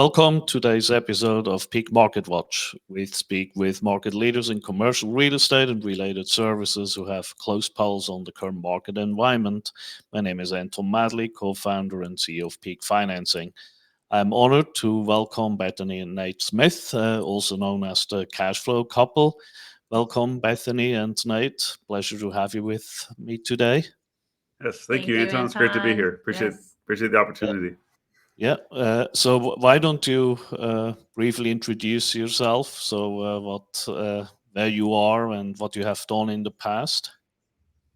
Welcome to today's episode of Peak Market Watch. We speak with market leaders in commercial real estate and related services who have close pulse on the current market environment. My name is Anton Mattli, co-founder and CEO of Peak Financing. I'm honored to welcome Bethany and Nate Smith, also known as the Cashflow Couple. Welcome, Bethany and Nate. Pleasure to have you with me today. Yes, thank you, Anton. It's great to be here. Appreciate the opportunity. So why don't you briefly introduce yourself? So where you are and what you have done in the past.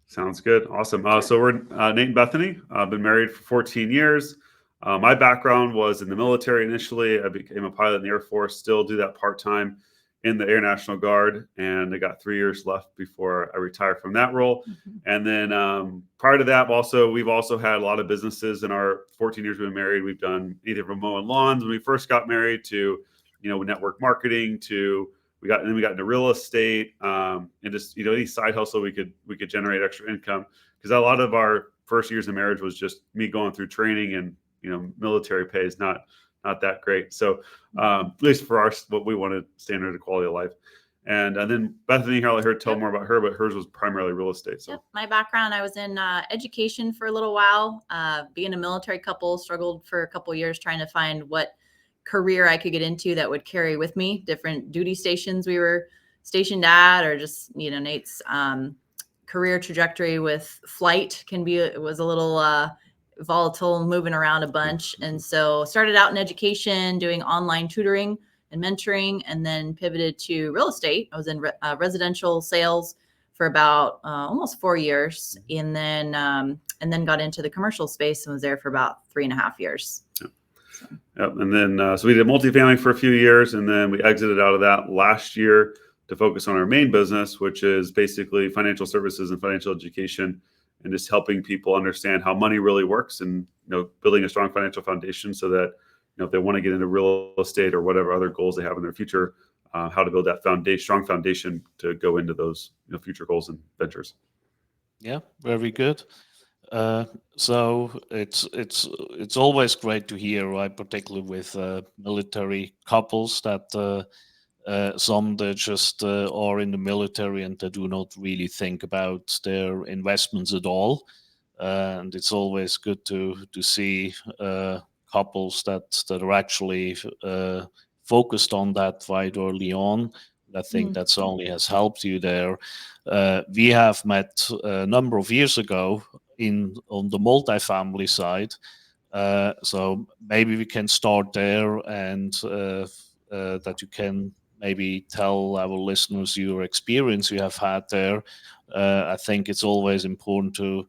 Sounds good. Awesome. So we're Nate and Bethany. I've been married for 14 years. My background was in the military initially. I became a pilot in the Air Force, still do that part-time in the Air National Guard. And I got 3 years left before I retire from that role. And then prior to that, we've also had a lot of businesses in our 14 years we've been married. We've done either from mowing lawns when we first got married to, network marketing to we got into real estate and just, any side hustle we could generate extra income, because a lot of our first years of marriage was just me going through training, and military pay is not that great. So at least for what we wanted, standard of quality of life. And then Bethany here, I'll let her tell more about her, but hers was primarily real estate. So my background, I was in education for a little while. Being a military couple, struggled for a couple years trying to find what career I could get into that would carry with me. Different duty stations we were stationed at, or just Nate's career trajectory with flight was a little volatile, moving around a bunch. And so started out in education, doing online tutoring and mentoring, and then pivoted to real estate. I was in residential sales for about almost 4 years, and then got into the commercial space and was there for about 3.5 years. Yep. And then so we did multifamily for a few years, and then we exited out of that last year to focus on our main business, which is basically financial services and financial education, and just helping people understand how money really works, and building a strong financial foundation so that if they want to get into real estate or whatever other goals they have in their future, how to build that strong foundation to go into those future goals and ventures. Yeah, very good. So it's always great to hear, right? Particularly with military couples that some that just are in the military and they do not really think about their investments at all. And it's always good to see couples that are actually focused on that right early on. I think that's only has helped you there. We have met a number of years ago on the multifamily side. So maybe we can start there, and that you can maybe tell our listeners your experience you have had there. I think it's always important to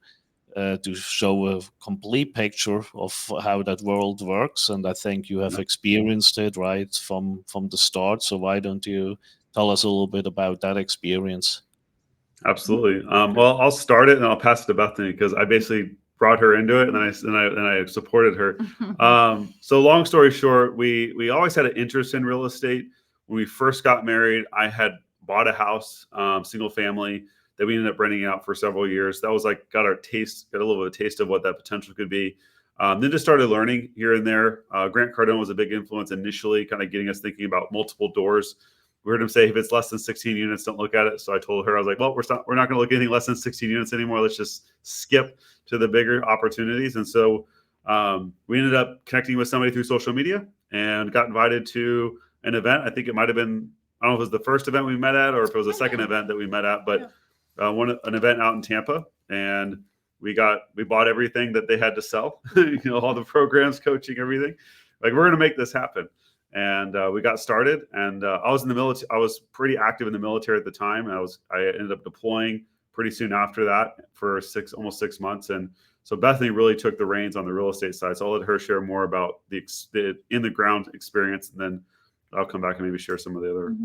show a complete picture of how that world works, and I think you have experienced it right from the start. So why don't you tell us a little bit about that experience? Absolutely. Well, I'll start it and I'll pass it to Bethany, because I basically brought her into it, and I supported her. So long story short, we always had an interest in real estate. When we first got married, I had bought a house, single family, that we ended up renting out for several years. That was got a little bit of a taste of what that potential could be. Then just started learning here and there. Grant Cardone was a big influence initially, kind of getting us thinking about multiple doors. We heard him say, if it's less than 16 units, don't look at it. So I told her, I was like, well, we're not going to look at anything less than 16 units anymore. Let's just skip to the bigger opportunities. And so we ended up connecting with somebody through social media and got invited to an event. I think it might have been, I don't know if it was the first event we met at or if it was the second event that we met at, but an event out in Tampa. And we bought everything that they had to sell, all the programs, coaching, everything. We're going to make this happen. And we got started, and I was in the military. I was pretty active in the military at the time. I ended up deploying pretty soon after that for almost 6 months. And so Bethany really took the reins on the real estate side. So I'll let her share more about the in the ground experience, and then I'll come back and maybe share some of the other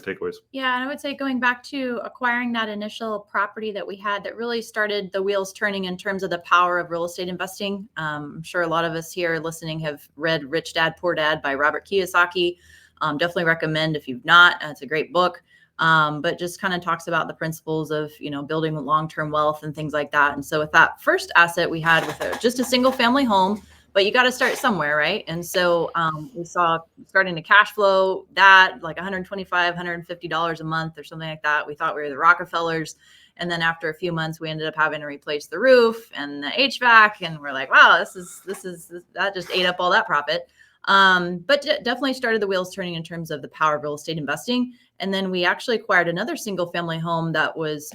takeaways. Yeah, and I would say going back to acquiring that initial property that we had, that really started the wheels turning in terms of the power of real estate investing. I'm sure a lot of us here listening have read Rich Dad, Poor Dad by Robert Kiyosaki. Definitely recommend if you've not. It's a great book, but just kind of talks about the principles of, building long-term wealth and things like that. And so with that first asset we had with just a single family home, but you got to start somewhere, right? And so we saw starting to cash flow that like $125, $150 a month or something like that. We thought we were the Rockefellers. And then after a few months, we ended up having to replace the roof and the HVAC. And we're like, wow, that just ate up all that profit. But definitely started the wheels turning in terms of the power of real estate investing. And then we actually acquired another single family home that was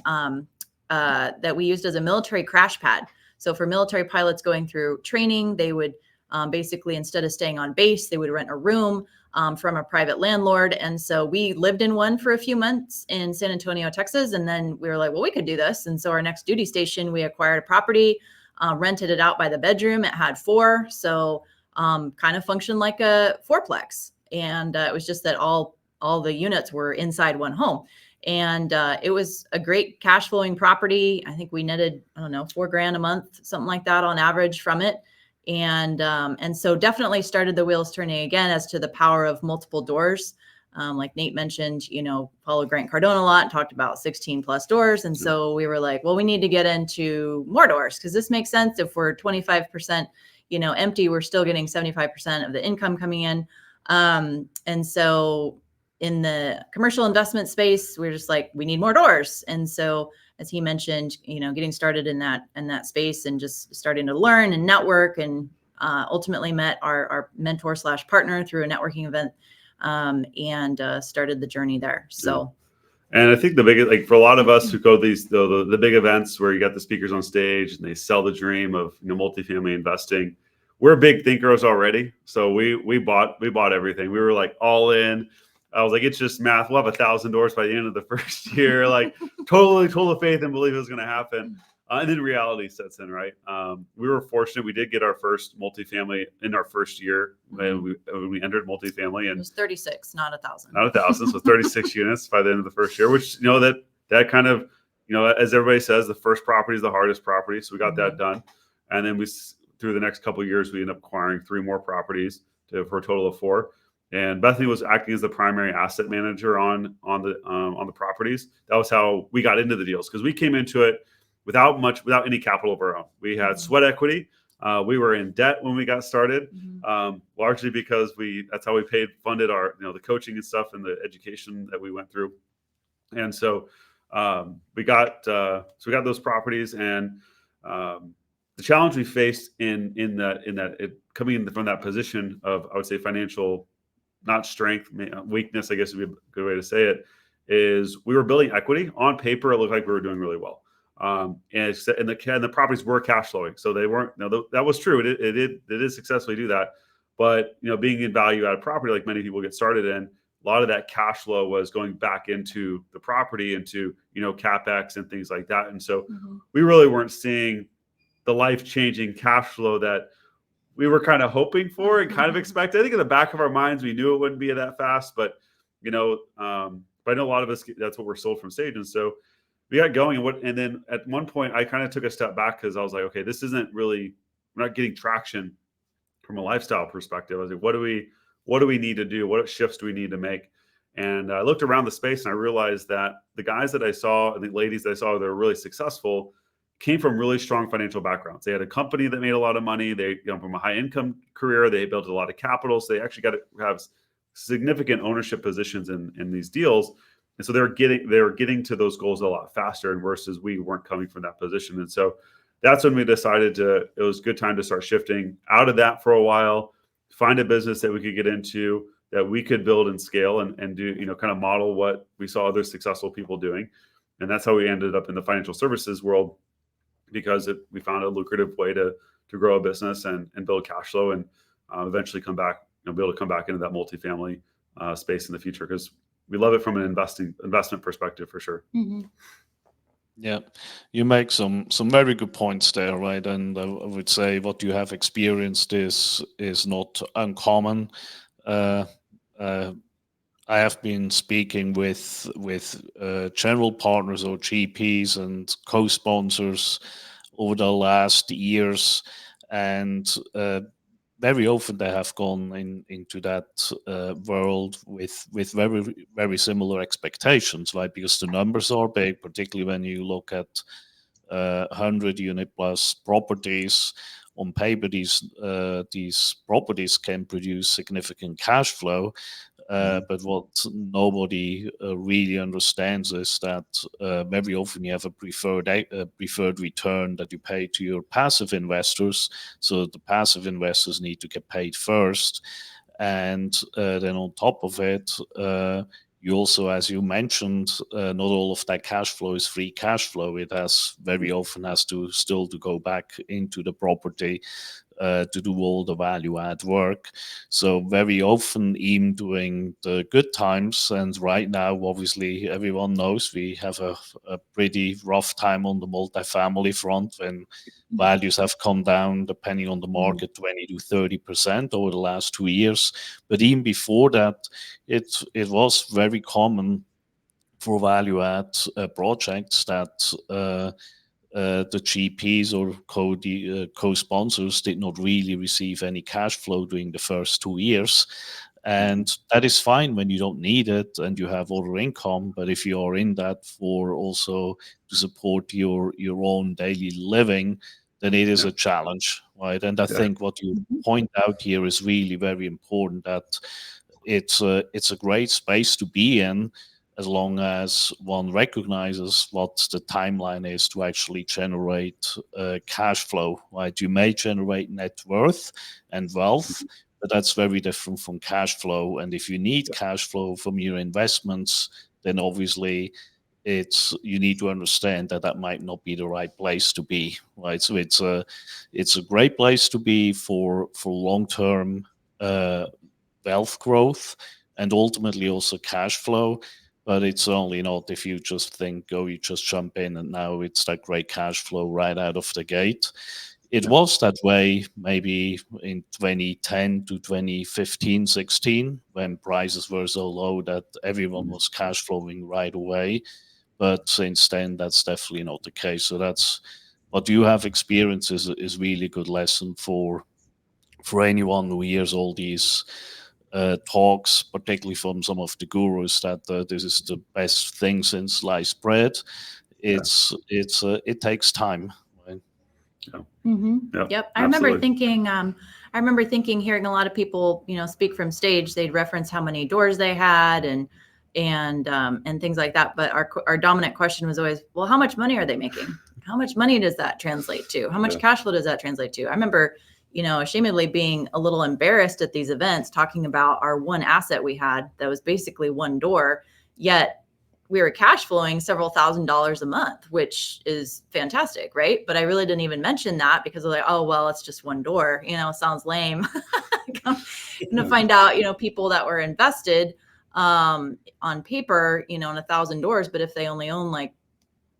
that we used as a military crash pad. So for military pilots going through training, they would basically, instead of staying on base, they would rent a room from a private landlord. And so we lived in one for a few months in San Antonio, Texas. And then we were like, well, we could do this. And so our next duty station, we acquired a property, rented it out by the bedroom. It had 4. So kind of functioned like a 4-plex. And it was just that all the units were inside one home. And it was a great cash flowing property. I think we netted, I don't know, $4,000 a month, something like that on average from it. And so definitely started the wheels turning again as to the power of multiple doors. Like Nate mentioned, followed Grant Cardone a lot and talked about 16 plus doors. And so we were like, well, we need to get into more doors because this makes sense. If we're 25%, empty, we're still getting 75% of the income coming in. And so in the commercial investment space, we're just like, we need more doors. And so as he mentioned, getting started in that space and just starting to learn and network, and ultimately met our mentor / partner through a networking event, and started the journey there. So. And I think the biggest, for a lot of us who go these the big events where you got the speakers on stage and they sell the dream of multifamily investing, we're big thinkers already. So we bought everything. We were like all in. I was like, it's just math. We'll have 1,000 doors by the end of the first year. Like total faith and believe it was going to happen. And then reality sets in, right? We were fortunate. We did get our first multifamily in our first year when we entered multifamily. And it was 36, not 1,000. Not 1,000, so 36 units by the end of the first year, which, that kind of, as everybody says, the first property is the hardest property. So we got that done. And then through the next couple of years, we ended up acquiring 3 more properties for a total of 4. And Bethany was acting as the primary asset manager on the properties. That was how we got into the deals, because we came into it without any capital of our own. We had sweat equity. We were in debt when we got started, largely because that's how we funded our the coaching and stuff and the education that we went through. And so we got those properties, and the challenge we faced in that coming in from that position of, I would say, financial, not strength, weakness, I guess would be a good way to say it, is we were building equity. On paper, it looked like we were doing really well. And the properties were cash flowing, so they weren't. That was true. It did successfully do that. But being in value added property, like many people get started in, a lot of that cash flow was going back into the property, into capex and things like that. And so we really weren't seeing the life changing cash flow that we were kind of hoping for and kind of expected. I think in the back of our minds, we knew it wouldn't be that fast, but but I know a lot of us, that's what we're sold from stage. And so we got going, and then at one point I kind of took a step back because I was like, okay, this isn't really, we're not getting traction from a lifestyle perspective. I was like, what do we need to do? What shifts do we need to make? And I looked around the space and I realized that the guys that I saw and the ladies that I saw that were really successful came from really strong financial backgrounds. They had a company that made a lot of money. They from a high income career. They built a lot of capital. So they actually got to have significant ownership positions in these deals. And so they were getting to those goals a lot faster, and versus we weren't coming from that position. And so that's when we decided it was a good time to start shifting out of that for a while, find a business that we could get into, that we could build and scale and do, kind of model what we saw other successful people doing. And that's how we ended up in the financial services world, because we found a lucrative way to grow a business and build cash flow, and eventually be able to come back into that multifamily space in the future, because we love it from an investment perspective for sure. Yeah, you make some very good points there, right? And I would say what you have experienced is not uncommon. I have been speaking with general partners or GPs and co-sponsors over the last years, and very often they have gone into that world with very, very similar expectations, right? Because the numbers are big, particularly when you look at 100 unit plus properties. on paper these properties can produce significant cash flow. But what nobody really understands is that very often you have a preferred return that you pay to your passive investors. So the passive investors need to get paid first. And then on top of it, you also, as you mentioned, not all of that cash flow is free cash flow. It has very often has to still to go back into the property to do all the value add work. So very often, even during the good times, and right now, obviously, everyone knows we have a pretty rough time on the multifamily front when values have come down, depending on the market, 20 to 30% over the last 2 years. But even before that, it was very common for value add projects that the GPs or co-sponsors did not really receive any cash flow during the first 2 years. And that is fine when you don't need it and you have other income. But if you are in that for also to support your own daily living, then it is a challenge, right? And I think what you point out here is really very important, that it's a great space to be in, as long as one recognizes what the timeline is to actually generate cash flow, right? You may generate net worth and wealth, but that's very different from cash flow. And if you need cash flow from your investments, then obviously you need to understand that that might not be the right place to be, right? So it's a great place to be for long-term wealth growth and ultimately also cash flow. But it's only not if you just think, oh, you just jump in and now it's that great cash flow right out of the gate. It was that way maybe in 2010 to 2015, 16, when prices were so low that everyone was cash flowing right away. But since then, that's definitely not the case. So that's what you have experienced is really good lesson for anyone who hears all these talks, particularly from some of the gurus, that this is the best thing since sliced bread. It takes time. Right? Yep. I remember thinking, hearing a lot of people, speak from stage. They'd reference how many doors they had and things like that. But our dominant question was always, well, how much money are they making? How much money does that translate to? How much cash flow does that translate to? I remember, ashamedly being a little embarrassed at these events, talking about our one asset we had that was basically one door, yet we were cash flowing several $1,000s a month, which is fantastic, right? But I really didn't even mention that because of like, oh, well, it's just one door, sounds lame. To find out, people that were invested on paper, in 1,000 doors, but if they only own like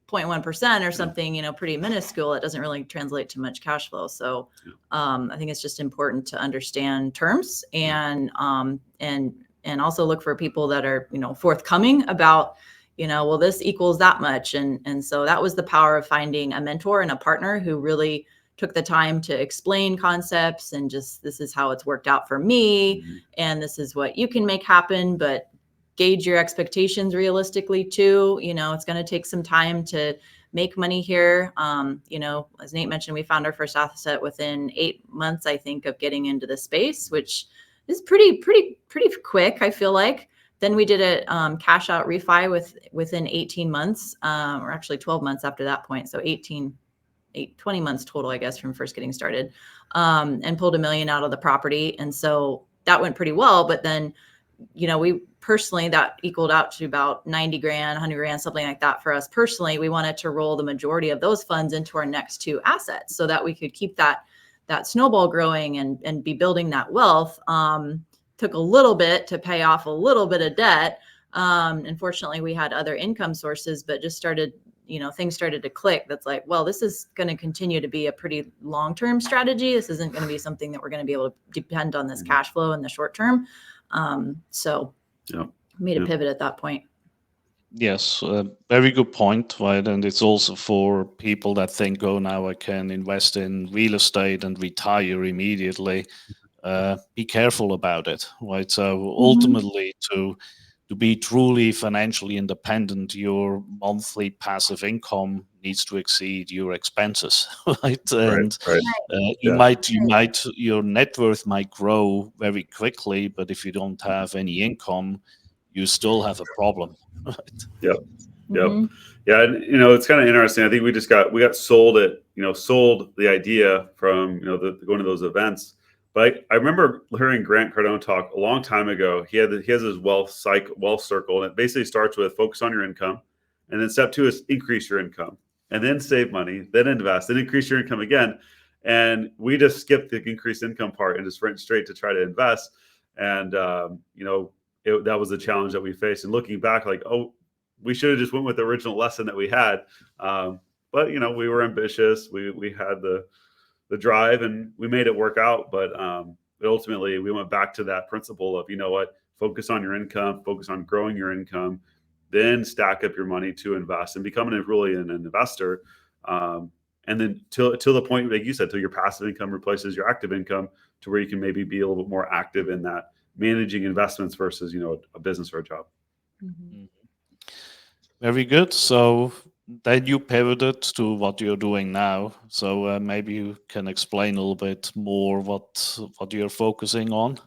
0.1% or something, pretty minuscule, it doesn't really translate to much cash flow. So I think it's just important to understand terms and also look for people that are, forthcoming about, well, this equals that much. And so that was the power of finding a mentor and a partner who really took the time to explain concepts and just, this is how it's worked out for me. And this is what you can make happen, but gauge your expectations realistically too. It's going to take some time to make money here. As Nate mentioned, we found our first asset within 8 months, I think, of getting into the space, which is pretty quick, I feel like. Then we did a cash out refi within 18 months, or actually 12 months after that point. So 20 months total, I guess, from first getting started, and pulled $1 million out of the property. And so that went pretty well. But then, we personally, that equaled out to about 90 grand, 100 grand, something like that for us personally. We wanted to roll the majority of those funds into our next two assets so that we could keep that snowball growing and be building that wealth. Took a little bit to pay off a little bit of debt. Unfortunately, we had other income sources, but just started, things started to click. That's like, well, this is going to continue to be a pretty long-term strategy. This isn't going to be something that we're going to be able to depend on this cash flow in the short term. So made a pivot at that point. Yes, very good point, right? And it's also for people that think, oh, now I can invest in real estate and retire immediately. Be careful about it, right? So ultimately, to to be truly financially independent, your monthly passive income needs to exceed your expenses, right? And Right. your net worth might grow very quickly, but if you don't have any income, you still have a problem. Right? Yep. Mhm. Yeah. And, it's kind of interesting. I think we got sold the idea from, going to those events. But I remember hearing Grant Cardone talk a long time ago. He has his wealth circle, and it basically starts with focus on your income. And then step 2 is increase your income, and then save money, then invest, then increase your income again. And we just skipped the increased income part and just went straight to try to invest. And, that was the challenge that we faced. And looking back, like, oh, we should have just went with the original lesson that we had. But we were ambitious. We had the drive, and we made it work out. But ultimately, we went back to that principle of, focus on your income, focus on growing your income, then stack up your money to invest and becoming really an investor. And then till the point, like you said, till your passive income replaces your active income, to where you can maybe be a little bit more active in that managing investments versus, a business or a job. Mhm. Very good. So then you pivoted to what you're doing now. So maybe you can explain a little bit more what you're focusing on.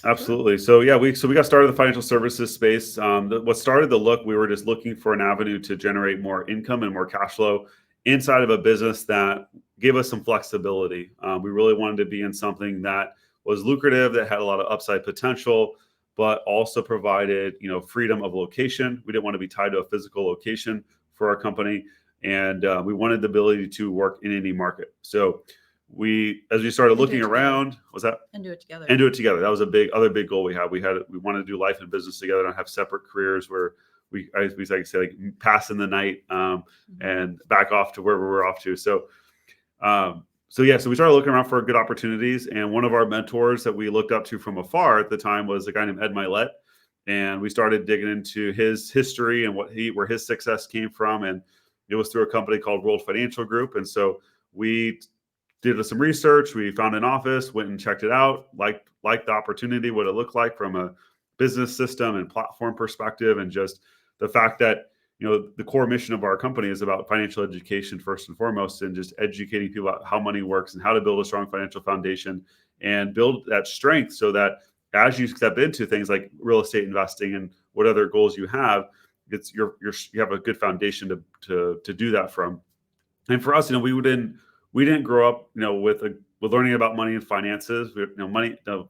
Absolutely. So yeah, we got started in the financial services space. What started the look, we were just looking for an avenue to generate more income and more cash flow inside of a business that gave us some flexibility. We really wanted to be in something that was lucrative, that had a lot of upside potential, but also provided, freedom of location. We didn't want to be tied to a physical location for our company, and we wanted the ability to work in any market. So as we started looking around, And do it together. And do it together. That was other big goal we had. We wanted to do life and business together, and have separate careers where we like to say, like, pass in the night, and back off to where we were off to. So we started looking around for good opportunities. And one of our mentors that we looked up to from afar at the time was a guy named Ed Milet. And we started digging into his history and where his success came from. And it was through a company called World Financial Group. And so we did some research. We found an office, went and checked it out, liked the opportunity, what it looked like from a business system and platform perspective, and just the fact that, the core mission of our company is about financial education first and foremost, and just educating people about how money works and how to build a strong financial foundation and build that strength, so that as you step into things like real estate investing and what other goals you have, you have a good foundation to do that from. And for us, we didn't grow up, with learning about money and finances.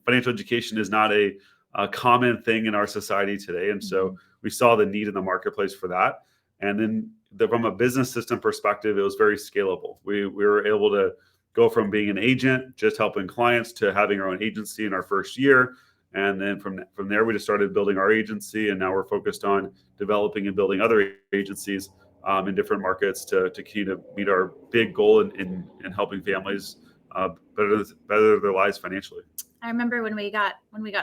Financial education is not a common thing in our society today. And so we saw the need in the marketplace for that. And then from a business system perspective, it was very scalable. We were able to go from being an agent, just helping clients, to having our own agency in our first year. And then from there, we just started building our agency. And now we're focused on developing and building other agencies in different markets to continue to meet our big goal in helping families better their lives financially. I remember when we got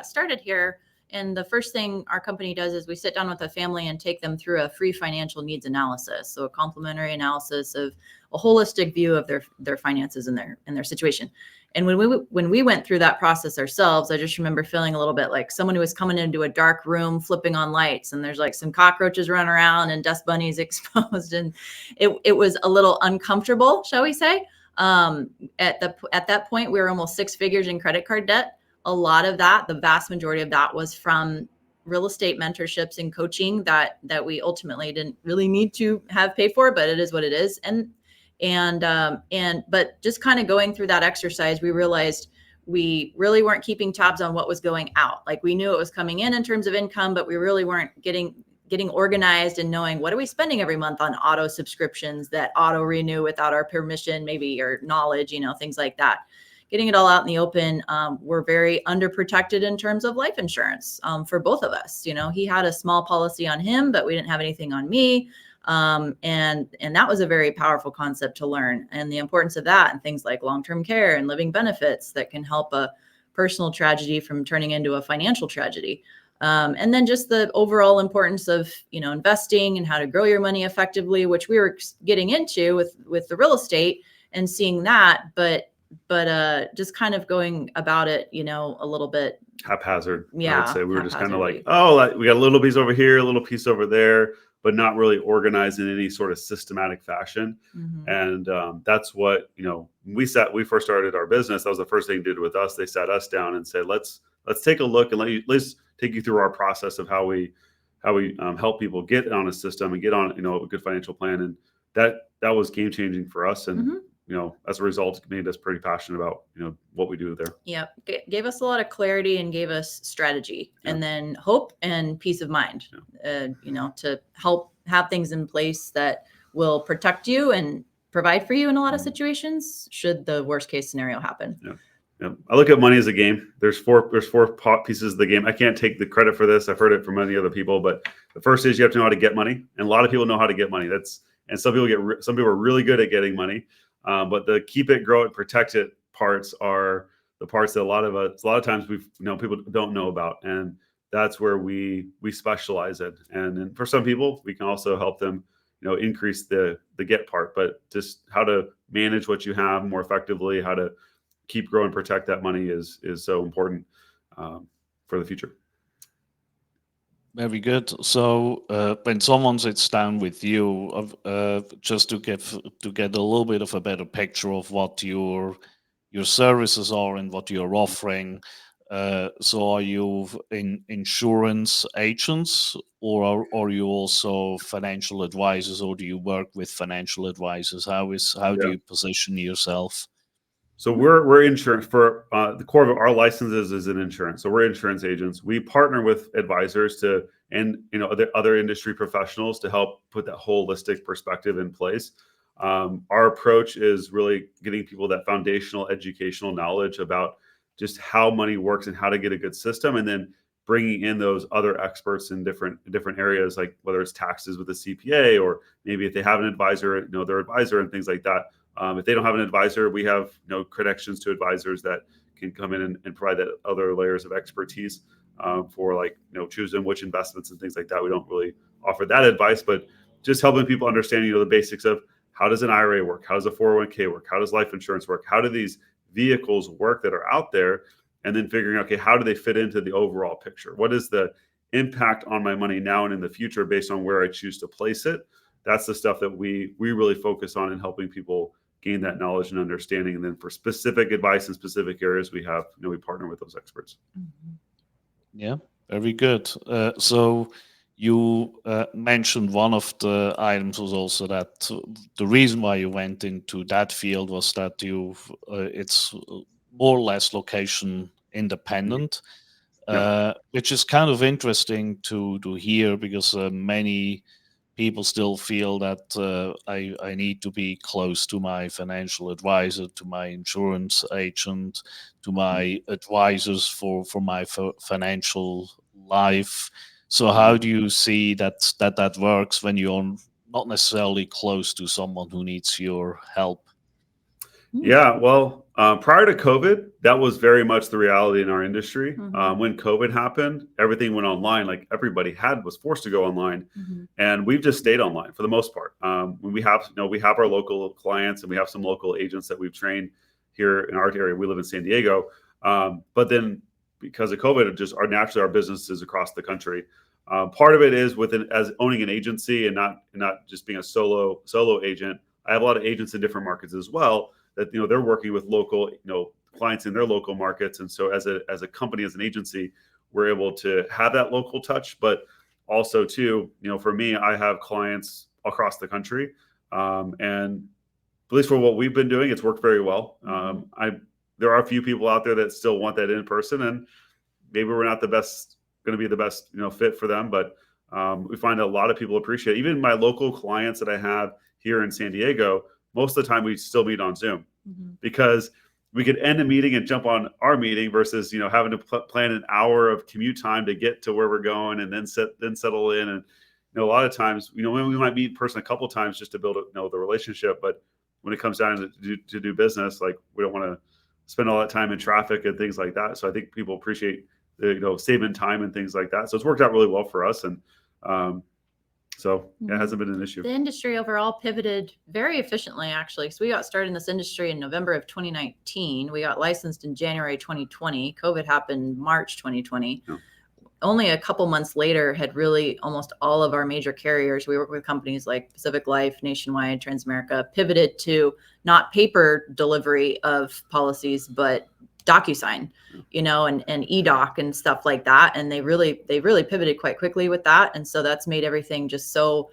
started here, and the first thing our company does is we sit down with a family and take them through a free financial needs analysis. So a complimentary analysis of a holistic view of their finances and their situation. And when we went through that process ourselves, I just remember feeling a little bit like someone who was coming into a dark room, flipping on lights, and there's like some cockroaches running around and dust bunnies exposed. And it was a little uncomfortable, shall we say. At that point, we were almost 6 figures in credit card debt. A lot of that, the vast majority of that, was from real estate mentorships and coaching that we ultimately didn't really need to have paid for, but it is what it is. But just kind of going through that exercise, we realized we really weren't keeping tabs on what was going out. Like, we knew it was coming in terms of income, but we really weren't getting organized and knowing what are we spending every month on auto subscriptions that auto renew without our permission, maybe, or knowledge, things like that. Getting it all out in the open. We're very underprotected in terms of life insurance for both of us. He had a small policy on him, but we didn't have anything on me. And that was a very powerful concept to learn, and the importance of that, and things like long-term care and living benefits that can help a personal tragedy from turning into a financial tragedy. And then just the overall importance of, investing and how to grow your money effectively, which we were getting into with the real estate and seeing that. But just kind of going about it, a little bit haphazard. I Yeah, would say we were just kind of like, haphazardly. we got a little piece over here, a little piece over there, but not really organized in any sort of systematic fashion. Mhm. And that's what, we first started our business. That was the first thing they did with us. They sat us down and said, let's take a look and let's take you through our process of how we help people get on a system and get on, a good financial plan. And that was game changing for us. And Mhm. as a result, it made us pretty passionate about, what we do there. Yep. Gave us a lot of clarity and gave us strategy, Yeah. and then hope and peace of mind, to help have things in place that will protect you and provide for you in a lot of situations should the worst case scenario happen. Yeah. Yeah. I look at money as a game. There's four pieces of the game. I can't take the credit for this. I've heard it from many other people, but the first is you have to know how to get money, and a lot of people know how to get money. And some people are really good at getting money, but the keep it, grow it, protect it parts are the parts that a lot of times people don't know about, and that's where we specialize in. And then for some people, we can also help them, increase the get part, but just how to manage what you have more effectively, how to keep growing, protect that money is so important for the future. Very good. So when someone sits down with you, just to get a little bit of a better picture of what your services are and what you're offering. So are you insurance agents, or are you also financial advisors, or do you work with financial advisors? How do Yeah. you position yourself? So we're insurance for the core of our licenses is in insurance. So we're insurance agents. We partner with advisors and other industry professionals to help put that holistic perspective in place. Our approach is really getting people that foundational educational knowledge about just how money works and how to get a good system, and then bringing in those other experts in different areas, like whether it's taxes with a CPA, or maybe if they have an advisor, their advisor, and things like that. If they don't have an advisor, we have connections to advisors that can come in and provide that other layers of expertise for choosing which investments and things like that. We don't really offer that advice, but just helping people understand the basics of how does an IRA work, how does a 401k work, how does life insurance work, how do these vehicles work that are out there, and then figuring out, okay, how do they fit into the overall picture? What is the impact on my money now and in the future based on where I choose to place it? That's the stuff that we really focus on in helping people gain that knowledge and understanding. And then for specific advice in specific areas, we partner with those experts. Mhm. Yeah, very good. So you mentioned one of the items was also that the reason why you went into that field was that it's more or less location independent, Yeah. which is kind of interesting to hear, because many people still feel that I need to be close to my financial advisor, to my insurance agent, to my advisors for my financial life. So how do you see that works when you're not necessarily close to someone who needs your help? Yeah, well, prior to COVID, that was very much the reality in our industry. Mhm. When COVID happened, everything went online. Like everybody was forced to go online, Mhm. and we've just stayed online for the most part. When we have our local clients, and we have some local agents that we've trained here in our area. We live in San Diego, but then because of COVID, naturally our business is across the country. Part of it is as owning an agency and not just being a solo agent. I have a lot of agents in different markets as well, that they're working with local clients in their local markets. And so as a company, as an agency, we're able to have that local touch. But also too, for me, I have clients across the country, and at least for what we've been doing, it's worked very well. There are a few people out there that still want that in person, and maybe we're not going to be the best fit for them, but we find a lot of people appreciate it. Even my local clients that I have here in San Diego, most of the time we still meet on Zoom, because we could end a meeting and jump on our meeting versus having to plan an hour of commute time to get to where we're going and then settle in. And a lot of times when we might meet in person a couple of times just to build the relationship, but when it comes down to do business, like we don't want to spend all that time in traffic and things like that. So I think people appreciate the saving time and things like that. So it's worked out really well for us. And So it hasn't been an issue. The industry overall pivoted very efficiently, actually. So we got started in this industry in November of 2019. We got licensed in January 2020. COVID happened March 2020. Yeah. Only a couple months later had really almost all of our major carriers, we work with companies like Pacific Life, Nationwide, Transamerica, pivoted to not paper delivery of policies, but DocuSign, and eDoc and stuff like that. And they really pivoted quite quickly with that. And so that's made everything just so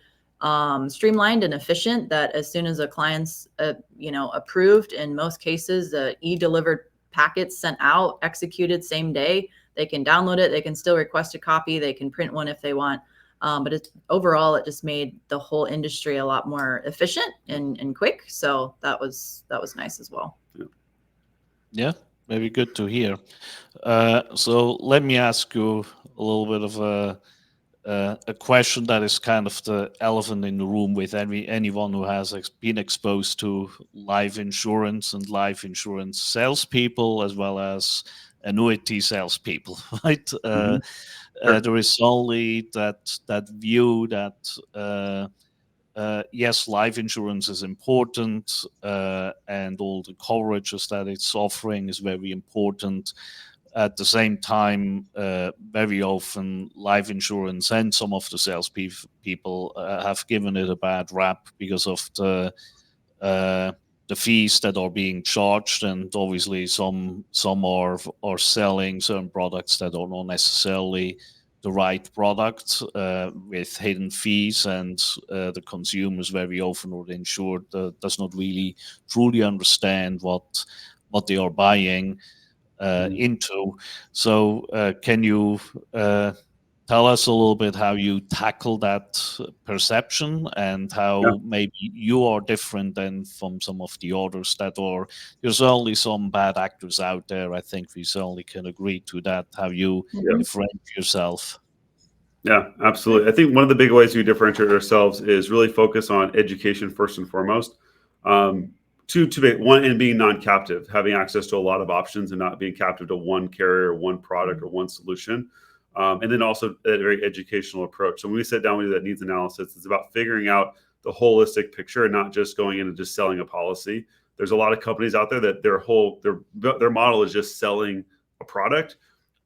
streamlined and efficient that as soon as a client's, approved, in most cases, the e-delivered packets sent out, executed same day. They can download it. They can still request a copy. They can print one if they want. But overall, it just made the whole industry a lot more efficient and quick. So that was nice as well. Yeah, very good to hear. So let me ask you a little bit of a question that is kind of the elephant in the room with anyone who has been exposed to life insurance and life insurance salespeople as well as annuity salespeople, right? Sure. There is only that view that yes, life insurance is important, and all the coverages that it's offering is very important. At the same time, very often life insurance and some of the sales people have given it a bad rap because of the fees that are being charged, and obviously some are selling certain products that are not necessarily the right product with hidden fees, and the consumers very often, or the insured, does not really truly understand what they are buying into. So can you tell us a little bit how you tackle that perception and how maybe you are different than from some of the others that are, there's only some bad actors out there. I think we certainly can agree to that. How you differentiate yourself. Yeah, absolutely. I think one of the big ways we differentiate ourselves is really focus on education first and foremost. One, and being non-captive, having access to a lot of options and not being captive to one carrier, or one product, or one solution. And then also a very educational approach. So when we sit down, we do that needs analysis. It's about figuring out the holistic picture and not just going in and just selling a policy. There's a lot of companies out there that their model is just selling a product.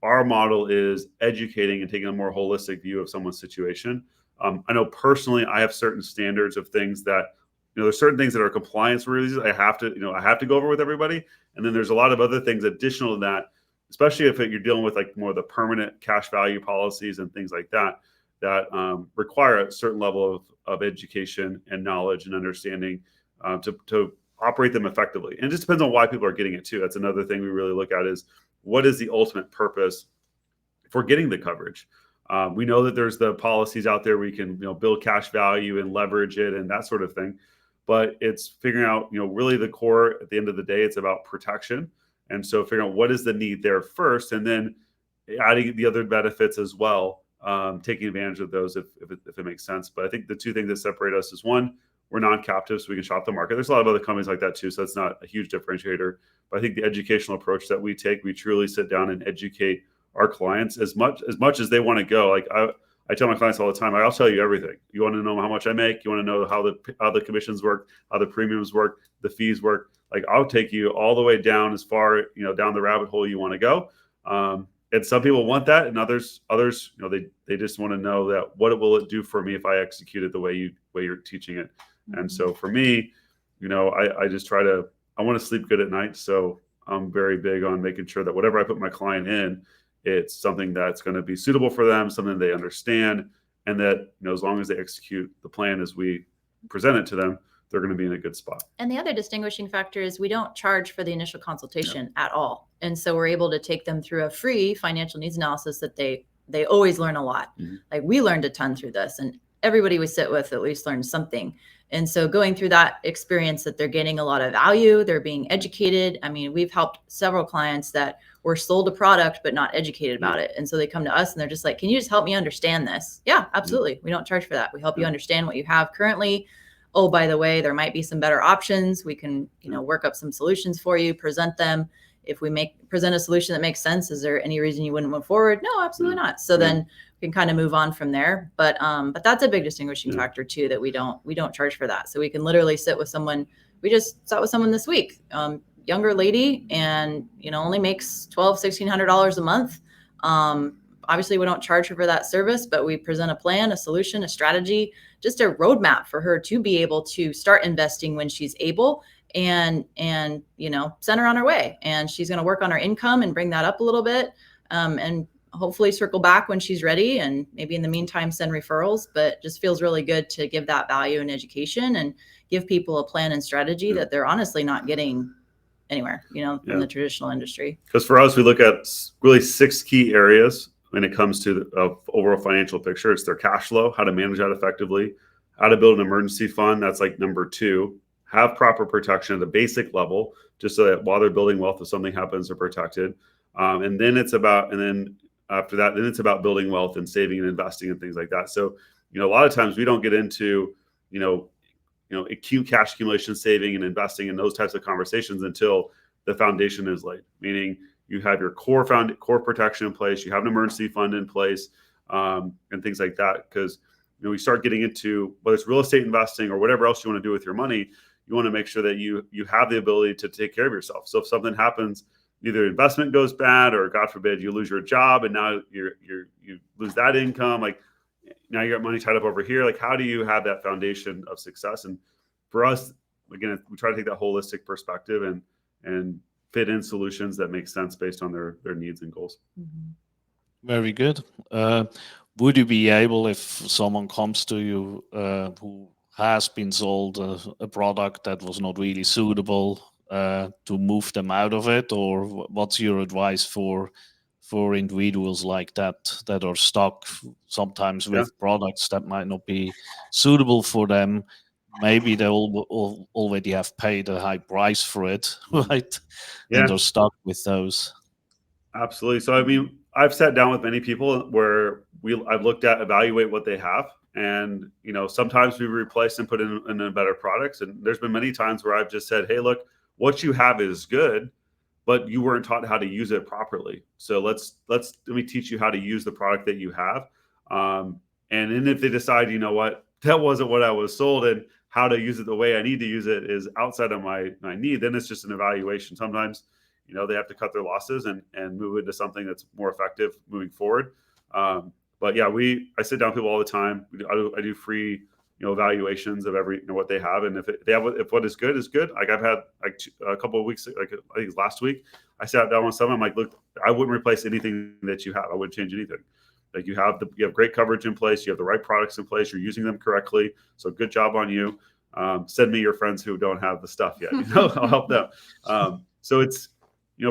Our model is educating and taking a more holistic view of someone's situation. I know personally, I have certain standards of things that, there's certain things that are compliance rules I have to go over with everybody. And then there's a lot of other things additional to that, especially if you're dealing with like more of the permanent cash value policies and things like that, that require a certain level of education and knowledge and understanding to operate them effectively. And it just depends on why people are getting it too. That's another thing we really look at is what is the ultimate purpose for getting the coverage. We know that there's the policies out there where you can build cash value and leverage it and that sort of thing. But it's figuring out, really the core at the end of the day, it's about protection. And so figuring out what is the need there first, and then adding the other benefits as well, taking advantage of those if it makes sense. But I think the two things that separate us is one, we're non-captive, so we can shop the market. There's a lot of other companies like that too, so that's not a huge differentiator. But I think the educational approach that we take, we truly sit down and educate our clients as much as they want to go. Like I tell my clients all the time, I'll tell you everything. You want to know how much I make? You want to know how the commissions work, how the premiums work, the fees work? Like I'll take you all the way down as far, down the rabbit hole you want to go. And some people want that, and others, they just want to know that what will it do for me if I execute it the way you're teaching it. Mm-hmm. And so for me, I just I want to sleep good at night. So I'm very big on making sure that whatever I put my client in, it's something that's going to be suitable for them, something they understand, and that, as long as they execute the plan as we present it to them, they're going to be in a good spot. And the other distinguishing factor is we don't charge for the initial consultation at all. And so we're able to take them through a free financial needs analysis that they always learn a lot. Mm-hmm. Like we learned a ton through this, and everybody we sit with at least learned something. And so going through that experience that they're getting a lot of value, they're being educated. I mean, we've helped several clients that were sold a product, but not educated about it. And so they come to us and they're just like, can you just help me understand this? Yeah, absolutely. We don't charge for that. We help you understand what you have currently. Oh, by the way, there might be some better options. We can, work up some solutions for you, present them. if we present a solution that makes sense, is there any reason you wouldn't move forward? No, absolutely not. So then we can kind of move on from there. But that's a big distinguishing factor too, that we don't charge for that. So we can literally sit with someone. We just sat with someone this week, younger lady, and only makes $1,200-$1,600 a month. Obviously we don't charge her for that service, but we present a plan, a solution, a strategy, just a roadmap for her to be able to start investing when she's able, and send her on her way. And she's going to work on her income and bring that up a little bit, and hopefully circle back when she's ready, and maybe in the meantime send referrals. But just feels really good to give that value and education and give people a plan and strategy that they're honestly not getting anywhere, in the traditional industry. Because for us, we look at really 6 key areas when it comes to the overall financial picture. It's their cash flow, how to manage that effectively, how to build an emergency fund. That's like number 2. Have proper protection at the basic level, just so that while they're building wealth, if something happens, they're protected. And then after that, then it's about building wealth and saving and investing and things like that. So, a lot of times we don't get into, acute cash accumulation, saving and investing, and those types of conversations until the foundation is laid. Meaning you have your core protection in place, you have an emergency fund in place, and things like that. Because we start getting into whether it's real estate investing or whatever else you want to do with your money, you want to make sure that you have the ability to take care of yourself. So if something happens, either investment goes bad, or God forbid you lose your job and now you lose that income, like now you got money tied up over here. Like, how do you have that foundation of success? And for us, again, we try to take that holistic perspective and fit in solutions that make sense based on their needs and goals. Very good. Would you be able, if someone comes to you who has been sold a product that was not really suitable, to move them out of it? Or what's your advice for individuals like that are stuck sometimes with products that might not be suitable for them? Maybe they already have paid a high price for it, right? Yeah. And they're stuck with those. Absolutely. So, I've sat down with many people where I've looked at, evaluate what they have. And, sometimes we replace and put in better products. And there's been many times where I've just said, hey, look, what you have is good, but you weren't taught how to use it properly. So let me teach you how to use the product that you have. And then if they decide, what, that wasn't what I was sold, and how to use it the way I need to use it is outside of my need, then it's just an evaluation. Sometimes, they have to cut their losses and move into something that's more effective moving forward. But yeah, I sit down with people all the time. I do free, evaluations of every, what they have. And if what is good is good, like I've had a couple of weeks, like I think it was last week, I sat down with someone. I'm like, look, I wouldn't replace anything that you have. I wouldn't change anything. Like you have great coverage in place. You have the right products in place. You're using them correctly. So good job on you. Send me your friends who don't have the stuff yet. I'll help them. So it's,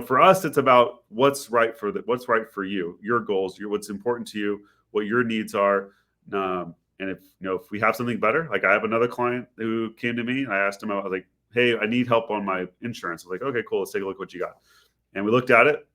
for us, it's about what's right for you, your goals, what's important to you, what your needs are. And if we have something better, like I have another client who came to me, I asked him, I was like, hey, I need help on my insurance. I was like, okay, cool. Let's take a look at what you got. And we looked at it.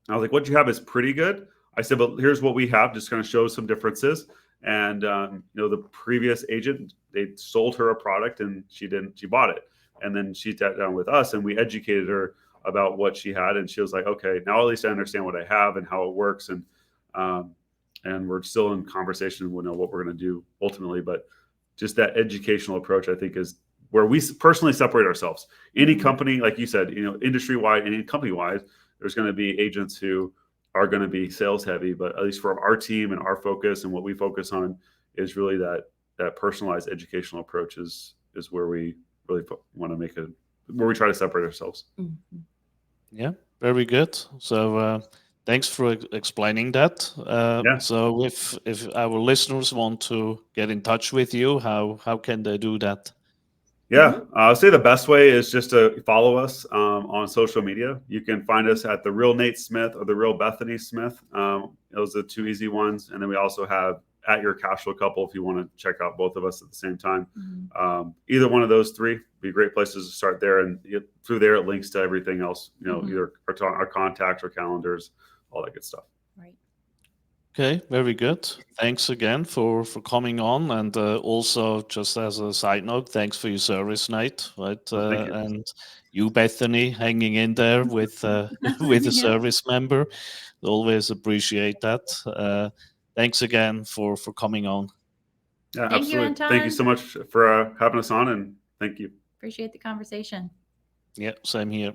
I was like, what you have is pretty good. I said, but here's what we have, just kind of show some differences. And, the previous agent, they sold her a product and she bought it. And then she sat down with us and we educated her about what she had. And she was like, okay, now at least I understand what I have and how it works. And we're still in conversation. We'll know what we're going to do ultimately, but just that educational approach, I think, is where we personally separate ourselves. Any company, like you said, industry-wide, any company-wide, there's going to be agents who are going to be sales heavy, but at least for our team and our focus and what we focus on is really that personalized educational approach is where we really want to where we try to separate ourselves. Yeah, very good. So thanks for explaining that. So if our listeners want to get in touch with you, how can they do that? Yeah, I'll say the best way is just to follow us on social media. You can find us at The Real Nate Smith or The Real Bethany Smith. Those are the 2 easy ones. And then we also have at Your Cashflow Couple if you want to check out both of us at the same time. Either one of those 3 be great places to start there. And through there, it links to everything else, either our contacts or calendars, all that good stuff. Right. Okay, very good. Thanks again for coming on, and also just as a side note, thanks for your service, Nate. Right, Well, thank you. and you, Bethany, hanging in there with with a Yeah. service member. Always appreciate that. Thanks again for coming on. Yeah, Thank you, absolutely. Thank you Anton. so much for having us on, and thank you. Appreciate the conversation. Yeah, same here.